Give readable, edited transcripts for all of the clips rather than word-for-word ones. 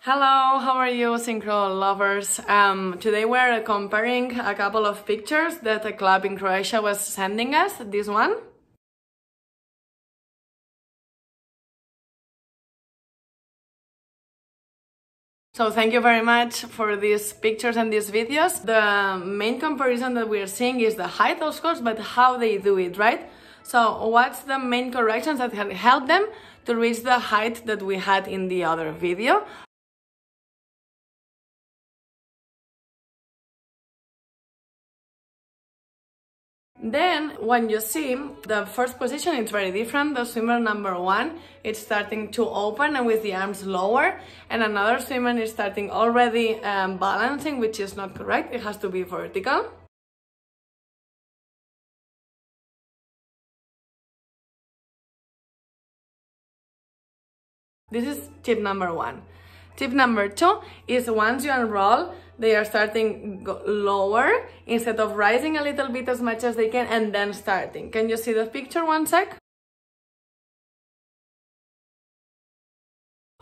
Hello, how are you, synchro lovers? Today we're comparing a couple of pictures that a club in Croatia was sending us. This one. So thank you very much for these pictures and these videos. The main comparison that we're seeing is the height, of course, but how they do it, right? So what's the main corrections that can help them to reach the height that we had in the other video? Then, when you see the first position, it's very different. The swimmer number one is starting to open and with the arms lower, and another swimmer is starting already balancing, which is not correct. It has to be vertical. This is tip number one. Tip number two is once you unroll, they are starting lower instead of rising a little bit as much as they can and then starting. Can you see the picture one sec?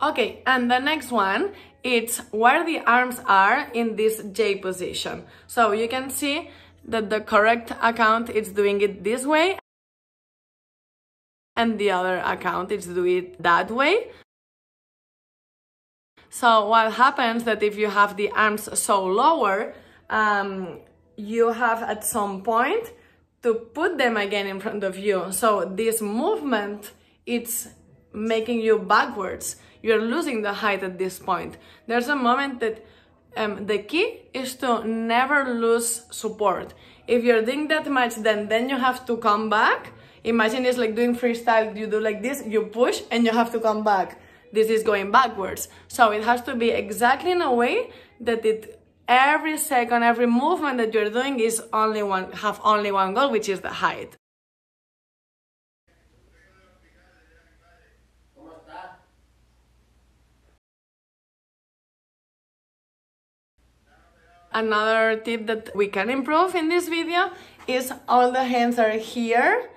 Okay, and the next one, it's where the arms are in this J position. So you can see that the correct account is doing it this way and the other account is doing it that way. So what happens that if you have the arms so lower, you have at some point to put them again in front of you. So this movement, it's making you backwards. You're losing the height at this point. There's a moment that the key is to never lose support. If you're doing that much, then you have to come back. Imagine it's like doing freestyle. You do like this, you push and you have to come back. This is going backwards. So it has to be exactly in a way that every second, every movement that you're doing is only one goal, which is the height. Another tip that we can improve in this video is all the hands are here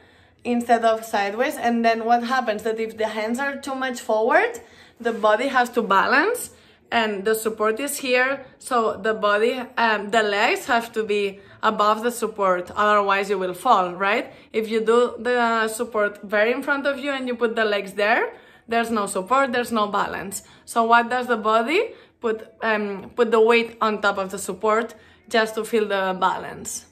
instead of sideways, and then what happens that if the hands are too much forward, the body has to balance and the support is here, so the body, the legs have to be above the support, otherwise you will fall, right? If you do the support very in front of you and you put the legs there, there's no support, there's no balance. So what does the body? Put the weight on top of the support just to feel the balance.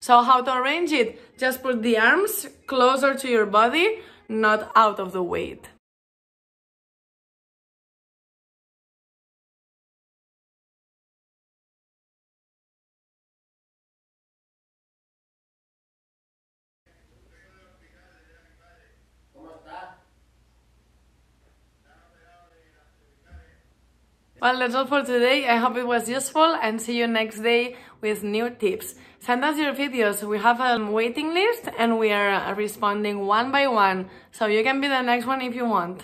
So how to arrange it? Just put the arms closer to your body, not out of the weight. Well, that's all for today. I hope it was useful and see you next day with new tips. Send us your videos. We have a waiting list and we are responding one by one. So you can be the next one if you want.